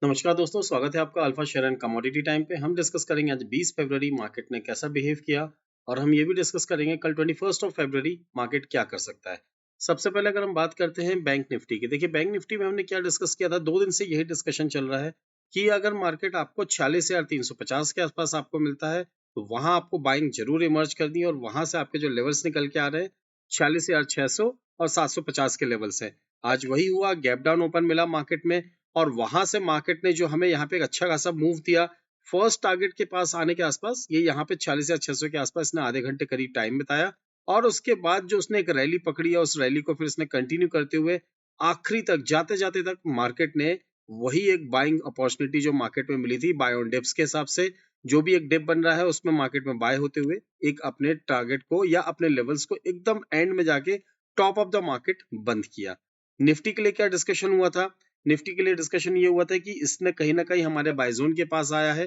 नमस्कार दोस्तों, स्वागत है आपका alpha share and commodity time पे। हम डिस्कस करेंगे आज 20 फरवरी मार्केट ने कैसा बिहेव किया और हम ये भी डिस्कस करेंगे कल 21 ऑफ फरवरी मार्केट क्या कर सकता है। सबसे पहले अगर हम बात करते हैं बैंक निफ्टी की, देखिए बैंक निफ्टी में हमने क्या डिस्कस किया था, 2 दिन से यही डिस्कशन चल रहा है कि अगर मार्केट आपको 46,350 के आसपास आपको मिलता है तो वहां आपको बाइंग जरूर इमर्ज करनी है और वहां से आपके जो लेवल्स निकल के आ रहे हैं 46,600 और 750 के लेवल्स है। आज वही हुआ, गैप डाउन ओपन मिला मार्केट में और वहां से मार्केट ने जो हमें यहाँ पे एक अच्छा खासा मूव दिया फर्स्ट टारगेट के पास आने के आसपास, ये यहाँ पे 46,600 के आसपास इसने आधे घंटे करीब टाइम बिताया और उसके बाद जो उसने एक रैली पकड़ी है उस रैली को फिर इसने कंटिन्यू करते हुए आखिरी तक जाते जाते तक मार्केट ने वही एक बाइंग अपॉर्चुनिटी जो मार्केट में मिली थी बाय ऑन डिप्स के हिसाब से, जो भी एक डिप बन रहा है उसमें मार्केट में बाय होते हुए एक अपने टारगेट को या अपने लेवल्स को एकदम एंड में जाके टॉप ऑफ द मार्केट बंद किया। निफ्टी के लिए क्या डिस्कशन हुआ था? निफ्टी के लिए डिस्कशन ये हुआ था कि इसने कहीं ना कहीं हमारे बायजोन के पास आया है,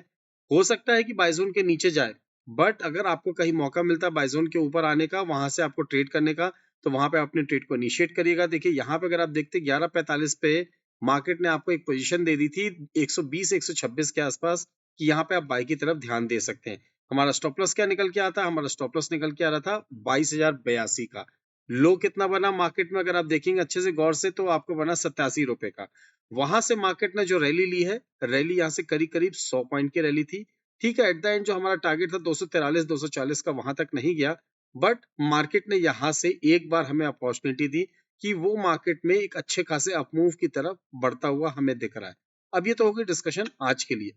हो सकता है कि बायजोन के नीचे जाए, बट अगर आपको कहीं मौका मिलता है बायजोन के ऊपर आने का, वहां से आपको ट्रेड करने का, तो वहां पे अपने ट्रेड को इनिशिएट करिएगा। देखिए यहाँ पे अगर आप देखते 11:45 पे मार्केट ने आपको एक पोजीशन दे दी थी 120-126 के आसपास कि यहाँ पे आप बाई की तरफ ध्यान दे सकते हैं। हमारा स्टॉप लॉस क्या निकल के आता है? हमारा स्टॉप लॉस निकल के आ रहा था 22,082 का। लो कितना बना मार्केट में अगर आप देखेंगे अच्छे से गौर से तो आपको बना 87 रुपए का। वहां से मार्केट ने जो रैली ली है, रैली यहाँ से करीब करीब 100 पॉइंट की रैली थी। ठीक है, एट द एंड जो हमारा टारगेट था 243-240 का वहां तक नहीं गया, बट मार्केट ने यहाँ से एक बार हमें अपॉर्चुनिटी दी कि वो मार्केट में एक अच्छे खासे अपमूव की तरफ बढ़ता हुआ हमें दिख रहा है। अब ये तो होगी डिस्कशन आज के लिए।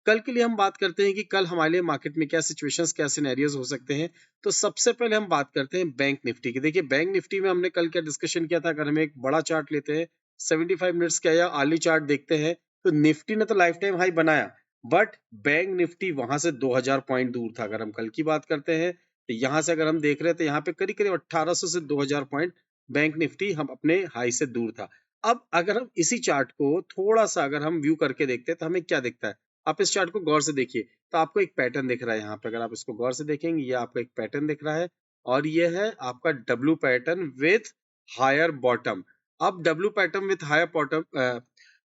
कल के लिए हम बात करते हैं कि कल हमारे लिए मार्केट में क्या सिचुएशंस, क्या सिनेरियोज हो सकते हैं। तो सबसे पहले हम बात करते हैं बैंक निफ्टी की। देखिए बैंक निफ्टी में हमने कल क्या डिस्कशन किया था, अगर हम एक बड़ा चार्ट लेते हैं 75 मिनट्स का या आर्ली चार्ट देखते हैं तो निफ्टी ने तो लाइफ टाइम हाई बनाया, बट बैंक निफ्टी वहां से 2000 पॉइंट दूर था। अगर हम कल की बात करते हैं तो यहाँ से अगर हम देख रहे हैं तो यहाँ पे करीब करीब 1800 से 2000 पॉइंट बैंक निफ्टी हम अपने हाई से दूर था। अब अगर हम इसी चार्ट को थोड़ा सा अगर हम व्यू करके देखते हैं तो हमें क्या दिखता है? आप इस चार्ट को गौर से देखिए तो आपको एक पैटर्न दिख रहा है। यहाँ पे अगर आप इसको गौर से देखेंगे ये आपको एक पैटर्न दिख रहा है और ये है आपका W pattern with higher bottom. अब W pattern with higher bottom,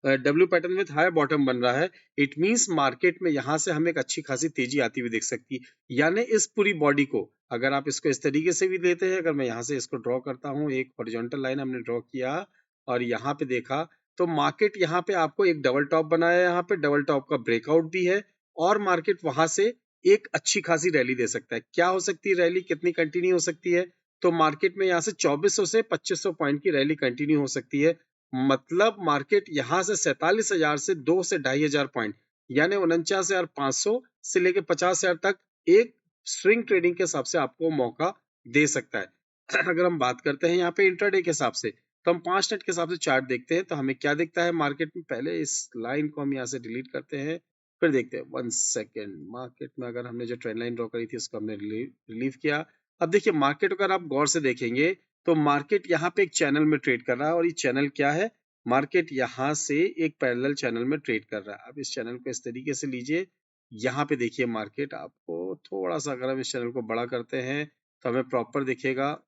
W pattern with higher bottom बन रहा है। इट मींस मार्केट में यहाँ से हमें एक अच्छी खासी तेजी आती हुई दिख सकती है। यानी इस पूरी बॉडी को अगर आप इसको इस तरीके से भी लेते हैं, अगर मैं यहाँ से इसको ड्रॉ करता हूँ, एक हॉरिजॉन्टल लाइन हमने ड्रॉ किया और यहाँ पे देखा तो मार्केट यहाँ पे आपको एक डबल टॉप बनाया है, यहाँ पे डबल टॉप का ब्रेकआउट भी है और मार्केट वहां से एक अच्छी खासी रैली दे सकता है। क्या हो सकती है रैली, कितनी कंटिन्यू हो सकती है? तो मार्केट में यहाँ से 2400 से 2500 पॉइंट की रैली कंटिन्यू हो सकती है। मतलब मार्केट यहाँ से 47,000 से 2 से 2,500 पॉइंट यानी 49,500 से लेके 50,000 तक एक स्विंग ट्रेडिंग के हिसाब से आपको मौका दे सकता है। अगर हम बात करते हैं यहाँ पे इंट्राडे के हिसाब से तो हम 5 मिनट के हिसाब से चार्ट देखते हैं तो हमें क्या दिखता है मार्केट में। पहले इस लाइन को हम यहाँ से डिलीट करते हैं, फिर देखते हैं 1 सेकेंड। मार्केट में अगर हमने जो ट्रेंड लाइन ड्रॉ करी थी उसको हमने रिलीव किया। अब देखिए मार्केट अगर आप गौर से देखेंगे तो मार्केट यहाँ पे एक चैनल में ट्रेड कर रहा है और ये चैनल क्या है? मार्केट यहाँ से एक पैरेलल चैनल में ट्रेड कर रहा है। अब इस चैनल को इस तरीके से लीजिए, यहाँ पे देखिए मार्केट आपको थोड़ा सा अगर हम इस चैनल को बड़ा करते हैं तो हमें प्रॉपर दिखेगा।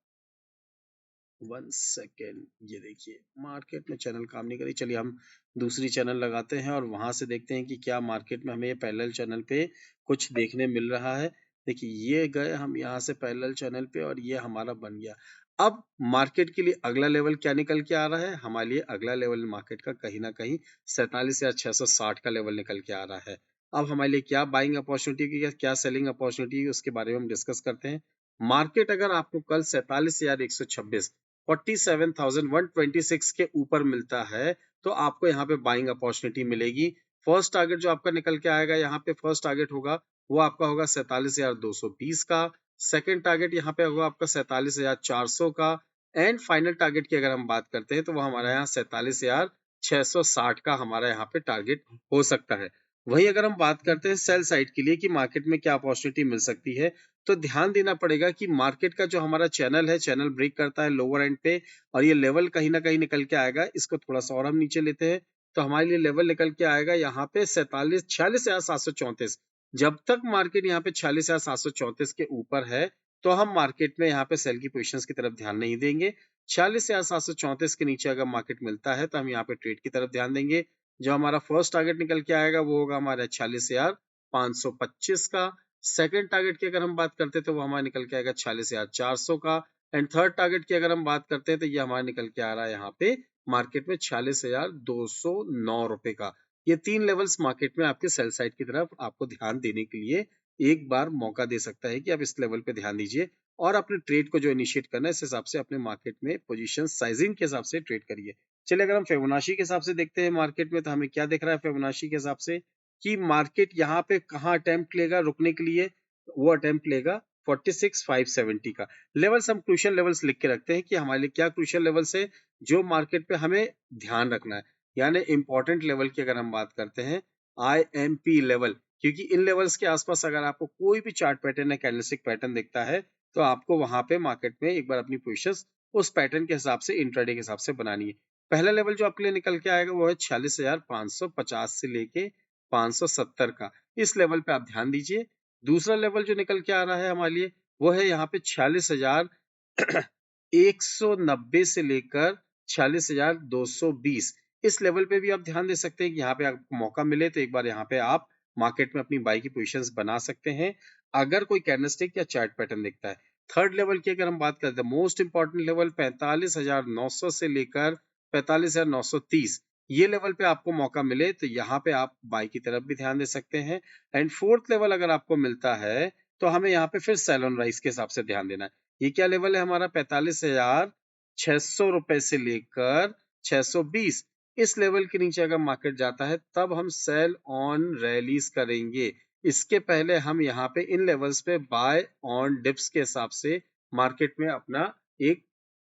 1 सेकेंड, ये देखिए मार्केट में चैनल काम नहीं करी। चलिए हम दूसरी चैनल लगाते हैं और वहां से देखते हैं कि क्या मार्केट में हमें ये पैरेलल चैनल पे कुछ देखने मिल रहा है। देखिए ये गए हम यहाँ से पैरेलल चैनल पे और ये हमारा बन गया। अब मार्केट के लिए अगला लेवल क्या निकल के आ रहा है? हमारे लिए अगला लेवल मार्केट का कहीं ना कहीं 47,660 का लेवल निकल के आ रहा है। अब हमारे लिए क्या बाइंग अपॉर्चुनिटी की, क्या सेलिंग अपॉर्चुनिटी की, उसके बारे में हम डिस्कस करते हैं। मार्केट अगर आपको कल 47,126 47,126 के ऊपर मिलता है तो आपको यहाँ पे बाइंग अपॉर्चुनिटी मिलेगी। फर्स्ट टारगेट जो आपका निकल के आएगा यहाँ पे फर्स्ट टारगेट होगा वो आपका होगा 47,220 का। सेकंड टारगेट यहाँ पे होगा आपका 47,400 का एंड फाइनल टारगेट की अगर हम बात करते हैं तो वो हमारा यहाँ 47,660 का हमारा यहाँ पे टारगेट हो सकता है। वहीं अगर हम बात करते हैं सेल साइड के लिए कि मार्केट में क्या अपॉर्चुनिटी मिल सकती है, तो ध्यान देना पड़ेगा कि मार्केट का जो हमारा चैनल है, चैनल ब्रेक करता है लोअर एंड पे और ये लेवल कहीं ना कहीं निकल के आएगा। इसको थोड़ा सा और हम नीचे लेते हैं तो हमारे लिए लेवल निकल के आएगा यहाँ पे 46,734। जब तक मार्केट यहाँ पे 46,734 के ऊपर है तो हम मार्केट में यहाँ पे सेल की पोजीशंस की तरफ ध्यान नहीं देंगे। 46,734 के नीचे अगर मार्केट मिलता है तो हम यहाँ पे ट्रेड की तरफ ध्यान देंगे। जो हमारा फर्स्ट टारगेट निकल के आएगा वो होगा हमारा 46,525 का। सेकंड टारगेट की अगर हम बात करते हैं तो वो हमारा निकल के आएगा 46,400 का। एंड थर्ड टारगेट की अगर हम बात करते हैं तो ये हमारा निकल के आ रहा है यहाँ पे मार्केट में 46,209 रुपए का। ये 3 लेवल्स मार्केट में आपके सेल साइड की तरफ आपको ध्यान देने के लिए एक बार मौका दे सकता है कि आप इस लेवल पे ध्यान दीजिए और अपने ट्रेड को जो इनिशिएट करना है इस हिसाब से अपने मार्केट में पोजीशन साइजिंग के हिसाब से ट्रेड करिए। चलिए अगर हम फिबोनाची के हिसाब से देखते हैं मार्केट में तो हमें क्या दिख रहा है फिबोनाची के हिसाब से कि मार्केट यहाँ पे कहाँ अटेम्प्ट लेगा रुकने के लिए, वो अटेम्प्ट लेगा 46,570 का। लेवल्स हम क्रूशियल लेवल्स लिख के रखते हैं कि हमारे लिए क्या क्रूशियल लेवल्स है जो मार्केट पे हमें ध्यान रखना है। यानी इंपॉर्टेंट लेवल की अगर हम बात करते हैं IMP लेवल, क्योंकि इन लेवल्स के आसपास अगर आपको कोई भी चार्ट पैटर्न या कैंडलस्टिक पैटर्न दिखता है तो आपको वहां पे मार्केट में एक बार अपनी पोजीशंस उस पैटर्न के हिसाब से इंट्राडे के हिसाब से बनानी है। पहला लेवल जो आपके लिए निकल के आएगा वो है 46,550 से लेके 570 का। इस लेवल पे आप ध्यान दीजिए। दूसरा लेवल जो निकल के आ रहा है हमारे लिए वो है यहाँ पे 46,190 से लेकर 46,220। इस लेवल पे भी आप ध्यान दे सकते हैं कि यहाँ पे आपको मौका मिले तो एक बार यहाँ पे आप मार्केट में अपनी बाई की पोजीशंस बना सकते हैं अगर कोई कैंडलस्टिक या चार्ट पैटर्न दिखता है। थर्ड लेवल की अगर हम बात करते हैं मोस्ट इंपॉर्टेंट लेवल 45,900 से लेकर 45,930, ये लेवल पे आपको मौका मिले तो यहाँ पे आप बाई की तरफ भी ध्यान दे सकते हैं। एंड फोर्थ लेवल अगर आपको मिलता है तो हमें यहाँ पे फिर सेल ऑन राइज के हिसाब से ध्यान देना है। ये क्या लेवल है हमारा 45,600 रुपए से लेकर 620। इस लेवल के नीचे अगर मार्केट जाता है तब हम सेल ऑन रैलीज करेंगे। इसके पहले हम यहाँ पे इन लेवल्स पे बाय ऑन डिप्स के हिसाब से मार्केट में अपना एक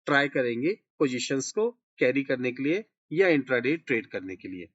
ट्राई करेंगे पोजीशंस को कैरी करने के लिए या इंट्राडे ट्रेड करने के लिए।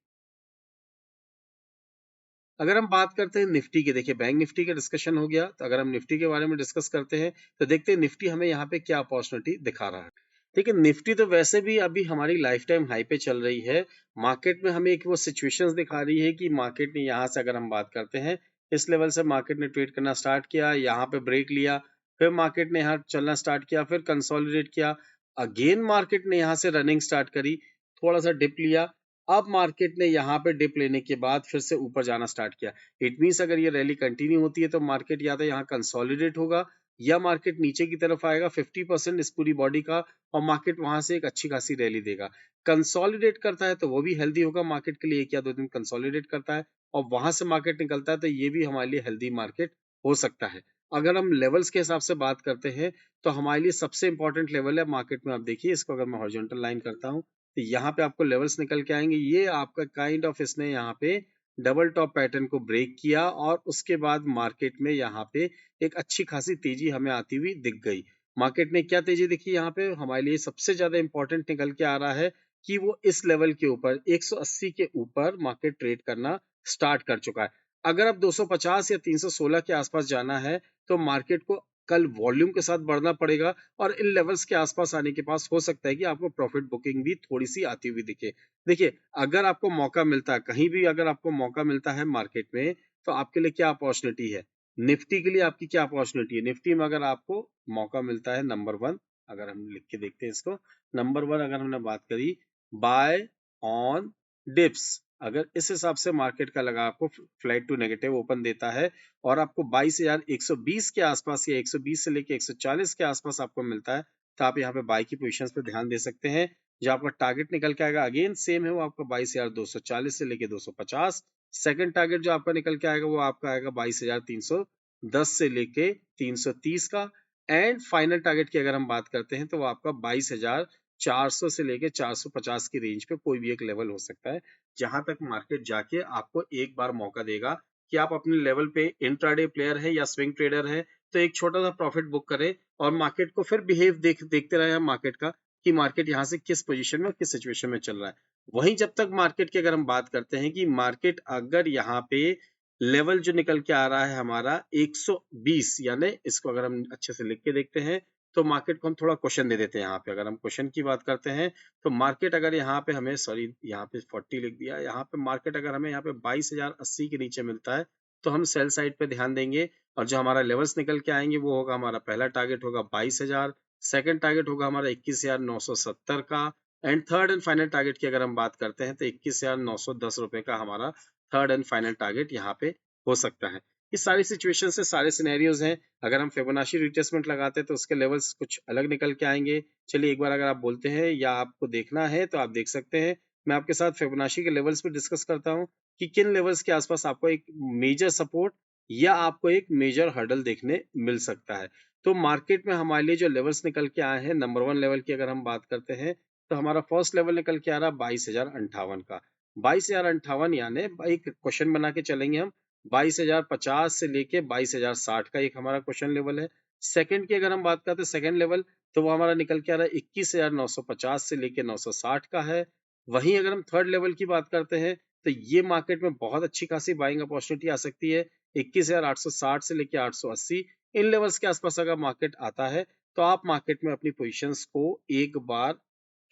अगर हम बात करते हैं निफ्टी की, देखिए बैंक निफ्टी का डिस्कशन हो गया तो अगर हम निफ्टी के बारे में डिस्कस करते हैं तो देखते हैं निफ्टी हमें यहाँ पे क्या अपॉर्चुनिटी दिखा रहा है। देखिए निफ्टी तो वैसे भी अभी हमारी लाइफ टाइम हाई पे चल रही है। मार्केट में हमें एक वो सिचुएशंस दिखा रही है कि मार्केट ने यहाँ से अगर हम बात करते हैं इस लेवल से मार्केट ने ट्रेड करना स्टार्ट किया, यहाँ पे ब्रेक लिया, फिर मार्केट ने यहाँ चलना स्टार्ट किया, फिर कंसोलिडेट किया, अगेन मार्केट ने यहाँ से रनिंग स्टार्ट करी, थोड़ा सा डिप लिया, अब मार्केट ने यहाँ पे डिप लेने के बाद फिर से ऊपर जाना स्टार्ट किया। इट मींस अगर ये रैली कंटिन्यू होती है तो मार्केट या तो यहाँ कंसोलिडेट होगा या मार्केट नीचे की तरफ आएगा 50% इस पूरी बॉडी का और मार्केट वहां से एक अच्छी खासी रैली देगा। कंसोलिडेट करता है तो वो भी हेल्दी होगा मार्केट के लिए, एक या दो दिन कंसोलिडेट करता है और वहां से मार्केट निकलता है तो ये भी हमारे लिए हेल्दी मार्केट हो सकता है। अगर हम लेवल्स के हिसाब से बात करते हैं तो हमारे लिए सबसे इंपॉर्टेंट लेवल है मार्केट में, आप देखिए इसको अगर मैं हॉरिजॉन्टल लाइन करता हूँ तो यहाँ पे आपको लेवल्स निकल के आएंगे। ये आपका काइंड ऑफ इसने यहाँ पे डबल टॉप पैटर्न को ब्रेक किया और उसके बाद मार्केट में यहाँ पे एक अच्छी खासी तेजी हमें आती हुई दिख गई। मार्केट ने क्या तेजी दिखी यहाँ पे, हमारे लिए सबसे ज्यादा इंपॉर्टेंट निकल के आ रहा है कि वो इस लेवल के ऊपर 180 के ऊपर मार्केट ट्रेड करना स्टार्ट कर चुका है। अगर अब 250 या 316 के आसपास जाना है तो मार्केट को कल वॉल्यूम के साथ बढ़ना पड़ेगा और इन लेवल्स के आसपास आने के पास हो सकता है कि आपको प्रॉफिट बुकिंग भी थोड़ी सी आती हुई दिखे। देखिए अगर आपको मौका मिलता है कहीं भी, अगर आपको मौका मिलता है मार्केट में तो आपके लिए क्या अपॉर्चुनिटी है, निफ्टी के लिए आपकी क्या अपॉर्चुनिटी है। निफ्टी में अगर आपको मौका मिलता है नंबर 1, अगर हम लिख के देखते हैं इसको, नंबर 1 अगर हमने बात करी बाय ऑन डिप्स, अगर इस हिसाब से मार्केट का लगा आपको फ्लैट टू नेगेटिव ओपन देता है और आपको 22,120 के आसपास या 120 से लेके 140 के आसपास आपको मिलता है तो आप यहाँ पे बाई की पोजीशंस पे ध्यान दे सकते हैं। जो आपका टारगेट निकल के आएगा अगेन सेम है, वो आपका 22,240 से लेके 250। सेकंड टारगेट जो आपका निकल के आएगा वो आपका आएगा 22,310 से लेके 330 का। एंड फाइनल टारगेट की अगर हम बात करते हैं तो वो आपका 22,400 से लेके 450 की रेंज पे कोई भी एक लेवल हो सकता है जहां तक मार्केट जाके आपको एक बार मौका देगा कि आप अपने लेवल पे इंट्राडे प्लेयर है या स्विंग ट्रेडर है तो एक छोटा सा प्रॉफिट बुक करें और मार्केट को फिर बिहेव देखते रहे हम मार्केट का कि मार्केट यहाँ से किस पोजीशन में किस सिचुएशन में चल रहा है। वहीं जब तक मार्केट की अगर हम बात करते हैं कि मार्केट अगर यहाँ पे लेवल जो निकल के आ रहा है हमारा 120, यानी इसको अगर हम अच्छे से लिख के देखते हैं तो मार्केट को हम थोड़ा क्वेश्चन दे देते हैं। यहाँ पे अगर हम क्वेश्चन की बात करते हैं तो मार्केट अगर यहाँ पे हमें, सॉरी यहाँ पे 40 लिख दिया, यहाँ पे मार्केट अगर हमें यहाँ पे 22,080 के नीचे मिलता है तो हम सेल साइड पे ध्यान देंगे और जो हमारा लेवल्स निकल के आएंगे वो होगा, हमारा पहला टारगेट होगा 22,000, सेकंड टारगेट होगा हमारा 21,970 का, and third and final target की अगर हम बात करते हैं तो 21,910 रुपए का हमारा थर्ड एंड फाइनल टारगेट यहाँ पे हो सकता है। ये सारी सिचुएशन से सारे सिनेरियोज हैं। अगर हम फिबोनाची रिट्रेसमेंट लगाते हैं तो उसके लेवल्स कुछ अलग निकल के आएंगे। चलिए एक बार अगर आप बोलते हैं या आपको देखना है तो आप देख सकते हैं। मैं आपके साथ फिबोनाची के लेवल्स पे डिस्कस करता हूँ कि किन लेवल्स के आसपास आपको एक मेजर सपोर्ट या आपको एक मेजर हर्डल देखने मिल सकता है। तो मार्केट में हमारे लिए जो लेवल्स निकल के आए हैं, नंबर 1 लेवल की अगर हम बात करते हैं तो हमारा फर्स्ट लेवल निकल के आ रहा 22,058 का। 22,058 यानी एक क्वेश्चन बना के चलेंगे हम। 22,050 से लेके 22,060 का एक हमारा क्वेश्चन लेवल है। सेकंड की अगर हम बात करते हैं सेकंड लेवल, तो वो हमारा निकल के आ रहा है 21,950 से लेके 960 का है। वहीं अगर हम थर्ड लेवल की बात करते हैं तो ये मार्केट में बहुत अच्छी खासी बाइंग अपॉर्चुनिटी आ सकती है। 21,860 से लेके 880 इन लेवल्स के आसपास अगर मार्केट आता है तो आप मार्केट में अपनी पोजीशंस को एक बार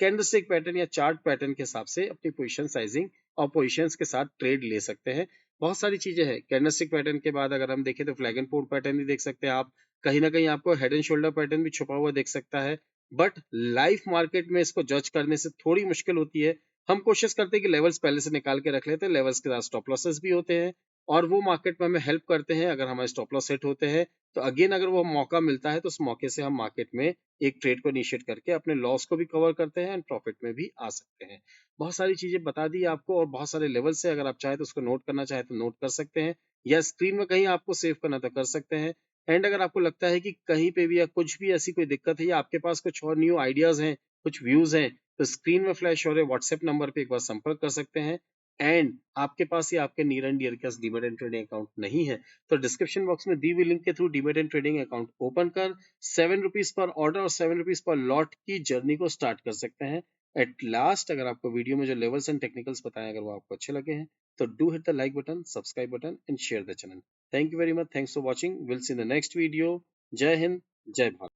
कैंडलस्टिक पैटर्न या चार्ट पैटर्न के हिसाब से अपनी पोजीशन साइजिंग और पोजीशंस के साथ ट्रेड ले सकते हैं। बहुत सारी चीजें हैं। कैंडलस्टिक पैटर्न के बाद अगर हम देखें तो फ्लैग एंड पोर्ट पैटर्न भी देख सकते हैं आप। कहीं ना कहीं आपको हेड एंड शोल्डर पैटर्न भी छुपा हुआ देख सकता है। बट लाइव मार्केट में इसको जज करने से थोड़ी मुश्किल होती है। हम कोशिश करते हैं कि लेवल्स पहले से निकाल के रख लेते हैं। लेवल्स के साथ स्टॉप लॉसेस भी होते हैं और वो मार्केट में हमें हेल्प करते हैं। अगर हमारे स्टॉप लॉस सेट होते हैं तो अगेन अगर वो मौका मिलता है तो उस मौके से हम मार्केट में एक ट्रेड को इनिशिएट करके अपने लॉस को भी कवर करते हैं एंड प्रॉफिट में भी आ सकते हैं। बहुत सारी चीजें बता दी आपको और बहुत सारे लेवल से अगर आप चाहे तो उसको नोट करना चाहे तो नोट कर सकते हैं या स्क्रीन में कहीं आपको सेव करना तो कर सकते हैं। एंड अगर आपको लगता है कि कहीं पे भी या कुछ भी ऐसी कोई दिक्कत है या आपके पास कुछ और न्यू आइडियाज हैं, कुछ व्यूज हैं, तो स्क्रीन में फ्लैश हो रहे व्हाट्सएप नंबर पे एक बार संपर्क कर सकते हैं। एंड आपके पास या आपके नियर एंड डियर के पास डीमैट एंड ट्रेडिंग अकाउंट नहीं है तो डिस्क्रिप्शन बॉक्स में दी हुई लिंक के through demat and trading account open कर 7 रुपीज पर ऑर्डर और 7 रुपीज पर लॉट की जर्नी को स्टार्ट कर सकते हैं। एट लास्ट अगर आपको वीडियो में जो लेवल्स एंड टेक्निकल्स बताए अगर वो आपको अच्छे लगे हैं तो do hit the like button, subscribe button and share the channel. Thank you very much, thanks for watching, will see in the next video. जय हिंद, जय भारत।